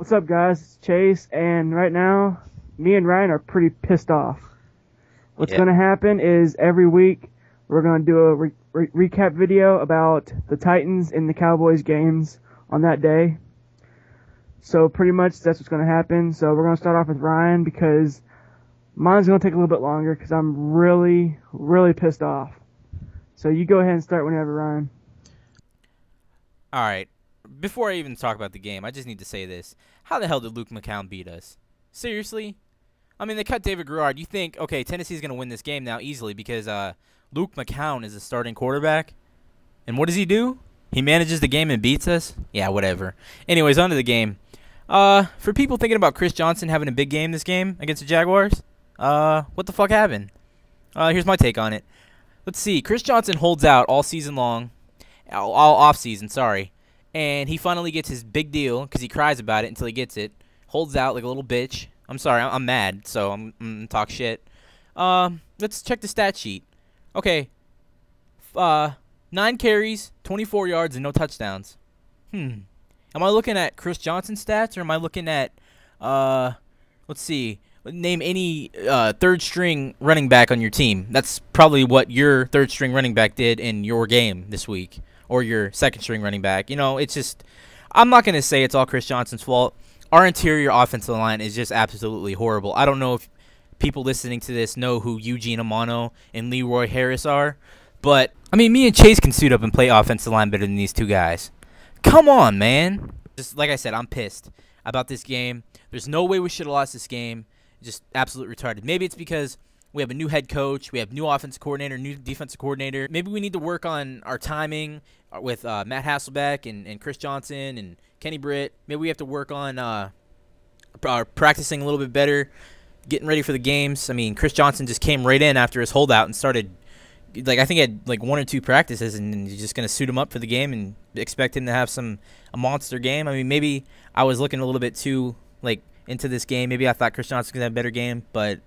What's up, guys? It's Chase, and right now, me and Ryan are pretty pissed off. What's going to happen is every week we're going to do a recap video about the Titans and the Cowboys games on that day. So pretty much that's what's going to happen. So we're going to start off with Ryan because mine's going to take a little bit longer because I'm really, really pissed off. So you go ahead and start whenever, Ryan. All right. Before I even talk about the game, I just need to say this. How the hell did Luke McCown beat us? Seriously? I mean, they cut David Garrard. You think, okay, Tennessee's going to win this game now easily because Luke McCown is the starting quarterback. And what does he do? He manages the game and beats us? Yeah, whatever. Anyways, on to the game. For people thinking about Chris Johnson having a big game this game against the Jaguars, what the fuck happened? Here's my take on it. Let's see. Chris Johnson holds out all season long. All off season, sorry. And he finally gets his big deal because he cries about it until he gets it. Holds out like a little bitch. I'm sorry, I'm mad, so I'm gonna talk shit. Let's check the stat sheet. Okay. 9 carries, 24 yards, and no touchdowns. Am I looking at Chris Johnson's stats, or am I looking at, let's see, name any third-string running back on your team? That's probably what your third-string running back did in your game this week. Or your second-string running back. You know, it's just, I'm not going to say it's all Chris Johnson's fault. Our interior offensive line is just absolutely horrible. I don't know if people listening to this know who Eugene Amano and Leroy Harris are. But, I mean, me and Chase can suit up and play offensive line better than these two guys. Come on, man. Just like I said, I'm pissed about this game. There's no way we should have lost this game. Just absolutely retarded. Maybe it's because we have a new head coach. We have new offensive coordinator, new defensive coordinator. Maybe we need to work on our timing with Matt Hasselbeck and Chris Johnson and Kenny Britt. Maybe we have to work on practicing a little bit better, getting ready for the games. I mean, Chris Johnson just came right in after his holdout and started, like, I think he had like 1 or 2 practices, and you're just going to suit him up for the game and expect him to have a monster game. I mean, maybe I was looking a little bit too, like, into this game. Maybe I thought Chris Johnson was going to have a better game, but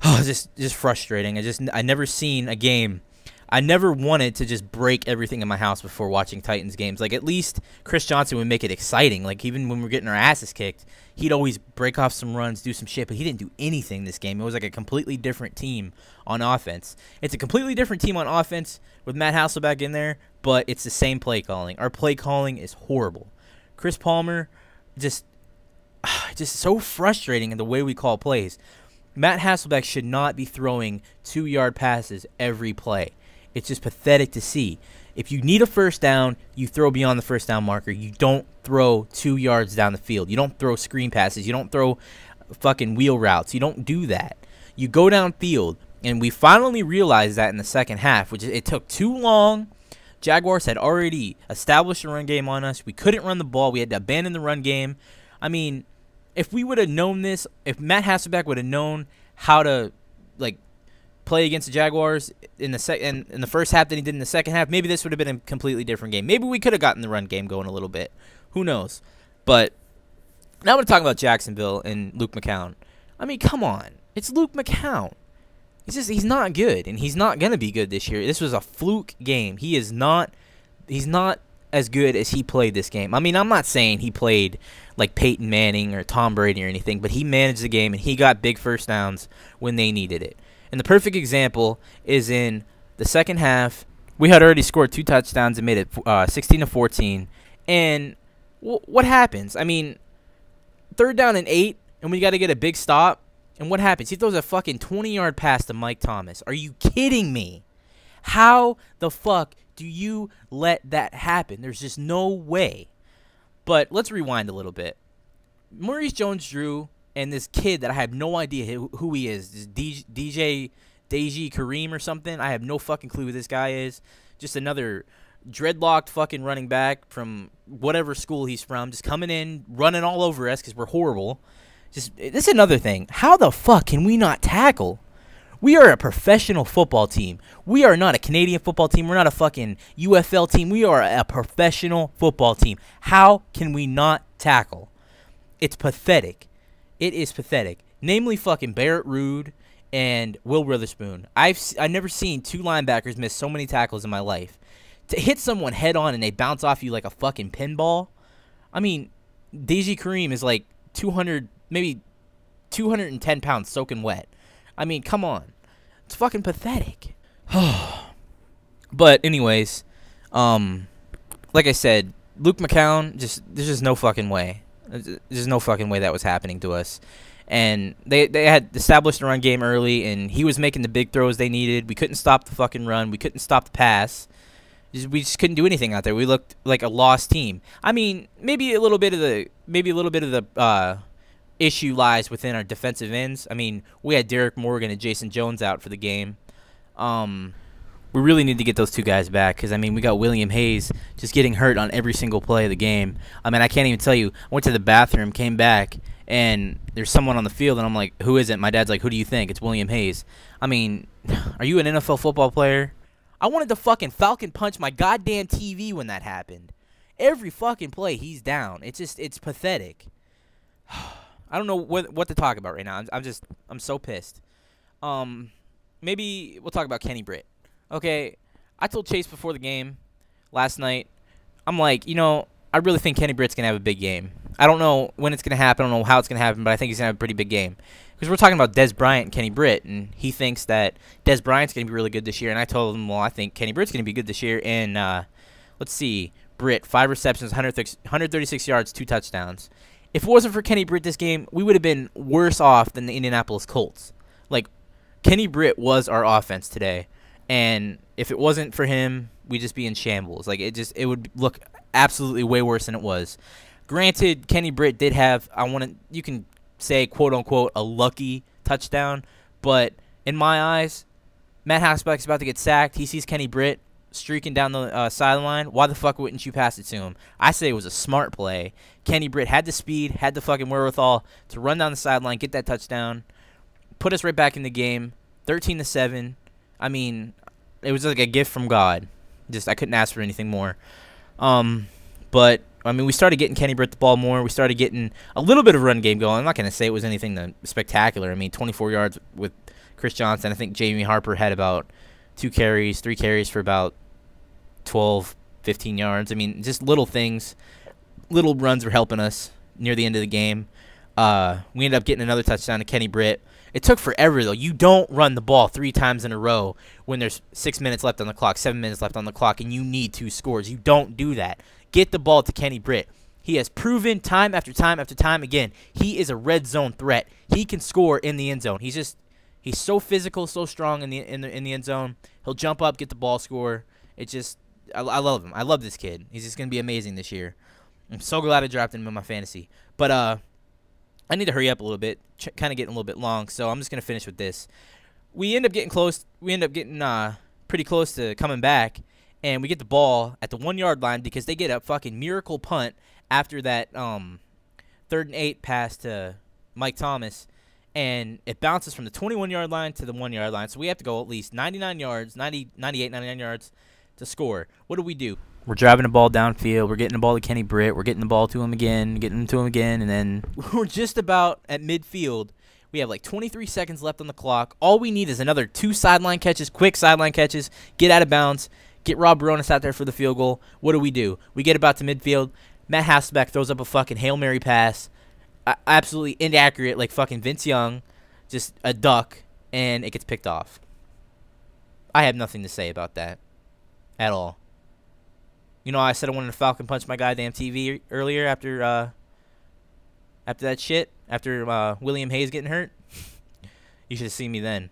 just frustrating. I never seen a game. I never wanted to just break everything in my house before watching Titans games. Like, at least Chris Johnson would make it exciting. Like, even when we're getting our asses kicked, he'd always break off some runs, do some shit, but he didn't do anything this game. It was like a completely different team on offense. It's a completely different team on offense with Matt Hasselbeck in there, but it's the same play calling. Our play calling is horrible. Chris Palmer, just so frustrating in the way we call plays. Matt Hasselbeck should not be throwing 2-yard passes every play. It's just pathetic to see. If you need a first down, you throw beyond the first down marker. You don't throw 2 yards down the field. You don't throw screen passes. You don't throw fucking wheel routes. You don't do that. You go downfield, and we finally realized that in the second half, which it took too long. Jaguars had already established a run game on us. We couldn't run the ball. We had to abandon the run game. I mean, if we would have known this, if Matt Hasselbeck would have known how to, like, play against the Jaguars in the first half than he did in the second half, maybe this would have been a completely different game. Maybe we could have gotten the run game going a little bit. Who knows? But now I'm going to talk about Jacksonville and Luke McCown. I mean, come on. It's Luke McCown. He's not good, and he's not going to be good this year. This was a fluke game. He's not as good as he played this game. I mean, I'm not saying he played like Peyton Manning or Tom Brady or anything, but he managed the game, and he got big first downs when they needed it. And the perfect example is in the second half. We had already scored 2 touchdowns and made it 16-14. And what happens? I mean, 3rd down and 8, and we got to get a big stop. And what happens? He throws a fucking 20-yard pass to Mike Thomas. Are you kidding me? How the fuck do you let that happen? There's just no way. But let's rewind a little bit. Maurice Jones-Drew and this kid that I have no idea who he is, this DJ Kareem or something. I have no fucking clue who this guy is. Just another dreadlocked fucking running back from whatever school he's from, just coming in, running all over us because we're horrible. This is another thing. How the fuck can we not tackle? We are a professional football team. We are not a Canadian football team. We're not a fucking UFL team. We are a professional football team. How can we not tackle? It's pathetic. It is pathetic. Namely fucking Barrett Rude and Will Witherspoon. I've never seen 2 linebackers miss so many tackles in my life. To hit someone head on and they bounce off you like a fucking pinball. I mean, Deji Kareem is like 200, maybe 210 pounds soaking wet. I mean, come on. It's fucking pathetic. But anyways, like I said, Luke McCown, there's just no fucking way. There's no fucking way that was happening to us. And they had established a run game early, and he was making the big throws they needed. We couldn't stop the fucking run. We couldn't stop the pass. We just couldn't do anything out there. We looked like a lost team. I mean, maybe a little bit of the issue lies within our defensive ends. I mean, we had Derek Morgan and Jason Jones out for the game. We really need to get those two guys back because, I mean, we got William Hayes just getting hurt on every single play of the game. I mean, I can't even tell you. I went to the bathroom, came back, and there's someone on the field, and I'm like, who is it? My dad's like, who do you think? It's William Hayes. I mean, are you an NFL football player? I wanted to fucking Falcon punch my goddamn TV when that happened. Every fucking play, he's down. It's pathetic. I don't know what to talk about right now. I'm so pissed. Maybe we'll talk about Kenny Britt. Okay, I told Chase before the game last night, I'm like, I really think Kenny Britt's going to have a big game. I don't know when it's going to happen. I don't know how it's going to happen, but I think he's going to have a pretty big game. Because we're talking about Dez Bryant and Kenny Britt, and he thinks that Dez Bryant's going to be really good this year. And I told him, well, I think Kenny Britt's going to be good this year. And let's see, Britt, 5 receptions, 136 yards, 2 touchdowns. If it wasn't for Kenny Britt this game, we would have been worse off than the Indianapolis Colts. Like, Kenny Britt was our offense today. And if it wasn't for him, we'd just be in shambles. Like, it would look absolutely way worse than it was. Granted, Kenny Britt did have, you can say, quote-unquote, a lucky touchdown. But in my eyes, Matt Hasselbeck's about to get sacked. He sees Kenny Britt streaking down the sideline. Why the fuck wouldn't you pass it to him? I say it was a smart play. Kenny Britt had the speed, had the fucking wherewithal to run down the sideline, get that touchdown, put us right back in the game, 13-7. I mean, it was like a gift from God. I couldn't ask for anything more. But I mean, we started getting Kenny Britt the ball more. We started getting a little bit of run game going. I'm not going to say it was anything spectacular. I mean, 24 yards with Chris Johnson. I think Jamie Harper had about 3 carries for about 12, 15 yards. I mean, just little things. Little runs were helping us near the end of the game. We ended up getting another touchdown to Kenny Britt. It took forever, though. You don't run the ball 3 times in a row when there's 6 minutes left on the clock, 7 minutes left on the clock, and you need 2 scores. You don't do that. Get the ball to Kenny Britt. He has proven time after time after time again he is a red zone threat. He can score in the end zone. He's so physical, so strong in the end zone. He'll jump up, get the ball, score. I love him. I love this kid. He's just gonna be amazing this year. I'm so glad I drafted him in my fantasy. But I need to hurry up a little bit. Kind of getting a little bit long, so I'm just gonna finish with this. We end up getting close. We end up getting pretty close to coming back, and we get the ball at the 1-yard line because they get a fucking miracle punt after that 3rd and 8 pass to Mike Thomas, and it bounces from the 21-yard line to the 1-yard line. So we have to go at least 99 yards, 98, 99 yards to score. What do? We're driving the ball downfield. We're getting the ball to Kenny Britt. We're getting the ball to him again, and then we're just about at midfield. We have like 23 seconds left on the clock. All we need is another 2 sideline catches, quick sideline catches, get out of bounds, get Rob Baronis out there for the field goal. What do? We get about to midfield. Matt Hasselbeck throws up a fucking Hail Mary pass. Absolutely inaccurate, like fucking Vince Young, just a duck, and it gets picked off. I have nothing to say about that at all. I said I wanted to Falcon punch my goddamn TV earlier after that shit, after William Hayes getting hurt. You should have seen me then.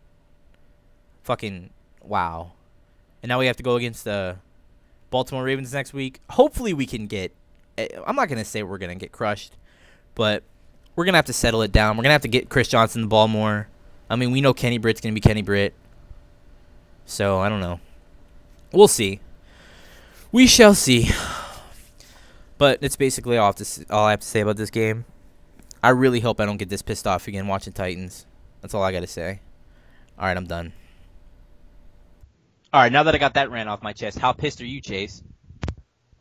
Fucking wow. And now we have to go against the Baltimore Ravens next week. Hopefully we can get, I'm not going to say we're going to get crushed, but we're going to have to settle it down. We're going to have to get Chris Johnson the ball more. I mean, we know Kenny Britt's going to be Kenny Britt. So, I don't know. We'll see. We shall see. But it's basically all I have to say about this game. I really hope I don't get this pissed off again watching Titans. That's all I got to say. All right, I'm done. All right, now that I got that rant off my chest, how pissed are you, Chase?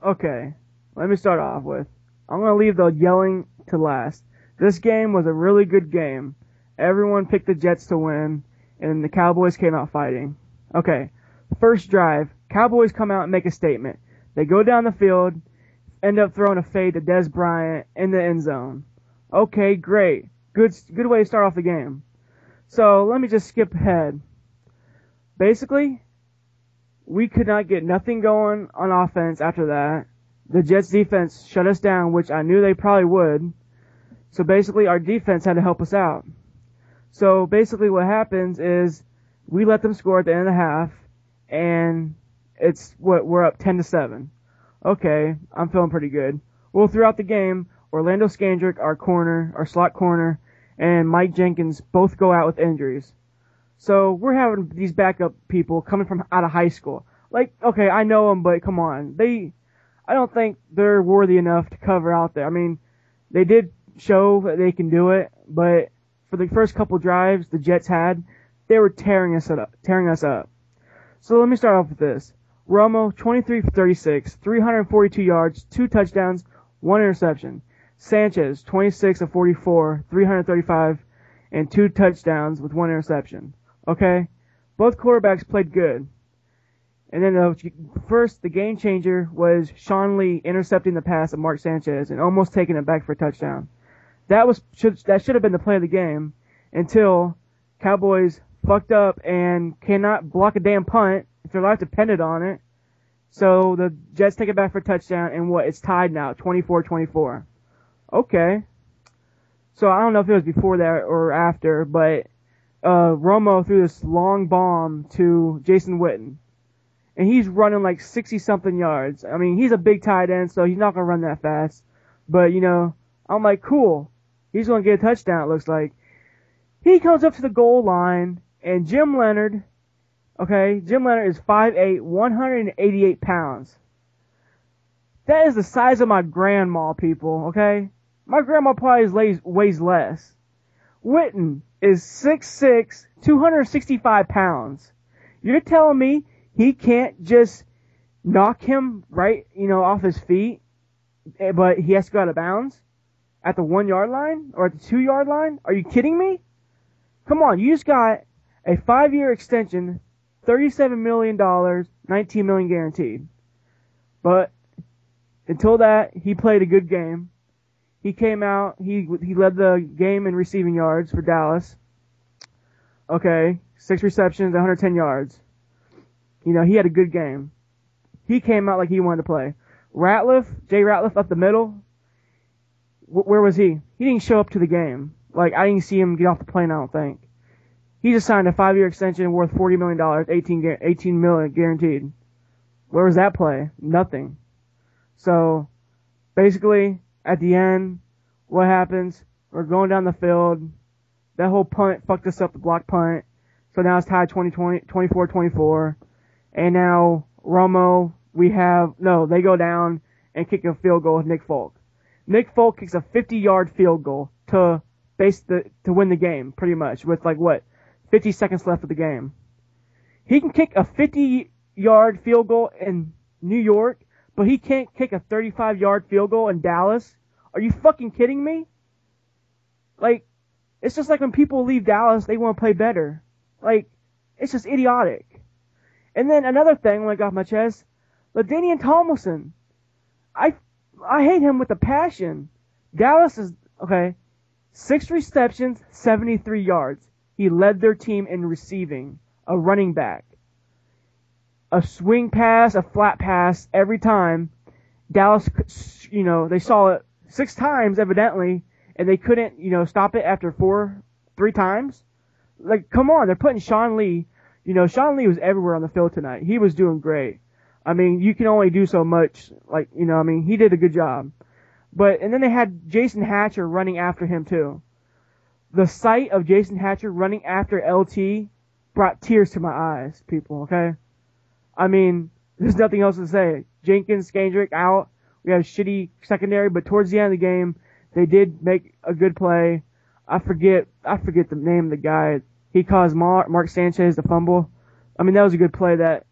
Okay, let me start off with, I'm going to leave the yelling to last. This game was a really good game. Everyone picked the Jets to win, and the Cowboys came out fighting. Okay, first drive, Cowboys come out and make a statement. They go down the field, end up throwing a fade to Des Bryant in the end zone. Okay, great. Good way to start off the game. So let me just skip ahead. Basically, we could not get nothing going on offense after that. The Jets defense shut us down, which I knew they probably would. So basically, our defense had to help us out. So basically what happens is we let them score at the end of the half, and we're up 10-7. Okay, I'm feeling pretty good. Well, throughout the game, Orlando Scandrick, our slot corner, and Mike Jenkins both go out with injuries. So we're having these backup people coming from out of high school. Like, okay, I know them, but come on. I don't think they're worthy enough to cover out there. I mean, they did show that they can do it, but for the first couple drives the Jets had, they were tearing us up. So let me start off with this. Romo, 23 for 36, 342 yards, 2 touchdowns, 1 interception. Sanchez, 26 of 44, 335, and 2 touchdowns with 1 interception. Okay? Both quarterbacks played good. And then the game changer was Sean Lee intercepting the pass of Mark Sanchez and almost taking it back for a touchdown. That should have been the play of the game until Cowboys fucked up and cannot block a damn punt if their life depended on it. So the Jets take it back for a touchdown, and it's tied now, 24-24. Okay. So I don't know if it was before that or after, but Romo threw this long bomb to Jason Witten. And he's running like 60-something yards. I mean, he's a big tight end, so he's not going to run that fast. But, I'm like, cool. He's going to get a touchdown, it looks like. He comes up to the goal line, and Jim Leonard is 5'8", 188 pounds. That is the size of my grandma, people, okay? My grandma probably weighs less. Witten is 6'6", 265 pounds. You're telling me he can't just knock him right, off his feet, but he has to go out of bounds at the 1-yard line or at the 2-yard line? Are you kidding me? Come on, you just got a 5-year extension, $37 million, $19 million guaranteed. But until that, he played a good game. He came out, he led the game in receiving yards for Dallas. Okay, 6 receptions, 110 yards. He had a good game. He came out like he wanted to play. Jay Ratliff up the middle. Where was he? He didn't show up to the game. Like, I didn't see him get off the plane, I don't think. He just signed a 5-year extension worth $40 million, $18 million guaranteed. Where was that play? Nothing. So, basically, at the end, what happens? We're going down the field. That whole punt fucked us up, the block punt. So now it's tied 24-24. And now, Romo, they go down and kick a field goal with Nick Folk. Nick Folk kicks a 50-yard field goal to win the game, pretty much, with 50 seconds left of the game. He can kick a 50-yard field goal in New York, but he can't kick a 35-yard field goal in Dallas. Are you fucking kidding me? It's just like when people leave Dallas, they want to play better. It's just idiotic. And then another thing, when I got off my chest, LaDainian Tomlinson. I hate him with a passion. Dallas is, 6 receptions, 73 yards. He led their team in receiving. A running back. A swing pass, a flat pass, every time. Dallas, they saw it 6 times, evidently, and they couldn't, stop it after 3 times. Come on, they're putting Sean Lee. Sean Lee was everywhere on the field tonight. He was doing great. I mean, you can only do so much. He did a good job. And then they had Jason Hatcher running after him, too. The sight of Jason Hatcher running after LT brought tears to my eyes, people, okay? I mean, there's nothing else to say. Jenkins, Skandrick out. We have a shitty secondary, but towards the end of the game, they did make a good play. I forget the name of the guy. He caused Mark Sanchez to fumble. I mean, that was a good play that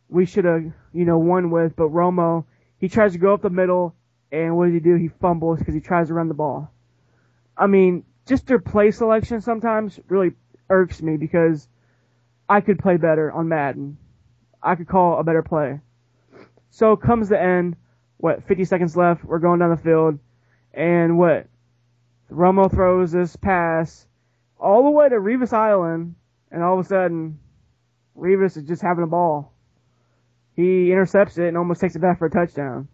we should have, won with. But Romo, he tries to go up the middle, and what does he do? He fumbles because he tries to run the ball. I mean, just their play selection sometimes really irks me because I could play better on Madden. I could call a better play. So comes the end. 50 seconds left. We're going down the field. And Romo throws this pass all the way to Revis Island. And all of a sudden, Revis is just having a ball. He intercepts it and almost takes it back for a touchdown.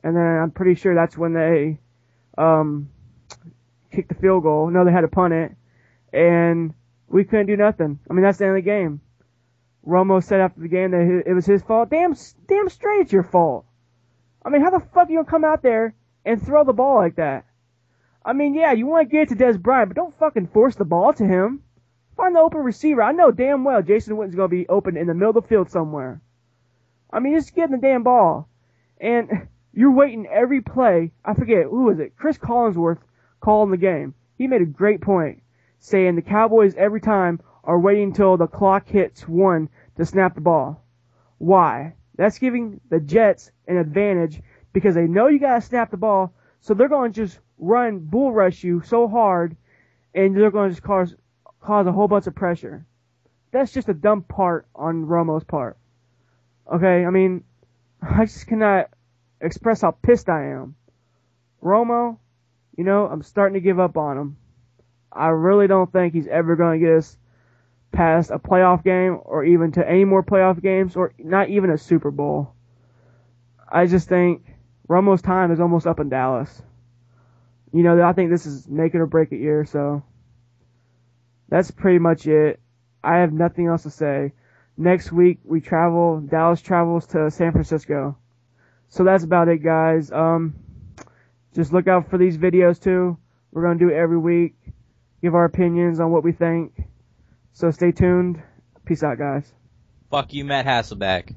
And then I'm pretty sure that's when they kicked the field goal. No, they had to punt it. And we couldn't do nothing. I mean, that's the end of the game. Romo said after the game that it was his fault. Damn straight it's your fault. I mean, how the fuck are you going to come out there and throw the ball like that? I mean, yeah, you want to get it to Des Bryant, but don't fucking force the ball to him. Find the open receiver. I know damn well Jason Witten's going to be open in the middle of the field somewhere. I mean, just get in the damn ball. And you're waiting every play. I forget, who was it? Chris Collinsworth calling the game. He made a great point, saying the Cowboys every time are waiting until the clock hits 1 to snap the ball. Why? That's giving the Jets an advantage because they know you got to snap the ball, so they're going to just bull rush you so hard, and they're going to just cause a whole bunch of pressure. That's just a dumb part on Romo's part. Okay, I mean, I just cannot express how pissed I am. Romo, I'm starting to give up on him. I really don't think he's ever going to get us past a playoff game or even to any more playoff games or not even a Super Bowl. I just think Romo's time is almost up in Dallas. I think this is make it or break it year, so that's pretty much it. I have nothing else to say. Next week we travel. Dallas travels to San Francisco. So that's about it, guys. Just look out for these videos too. We're going to do it every week. Give our opinions on what we think. So stay tuned. Peace out, guys. Fuck you, Matt Hasselbeck.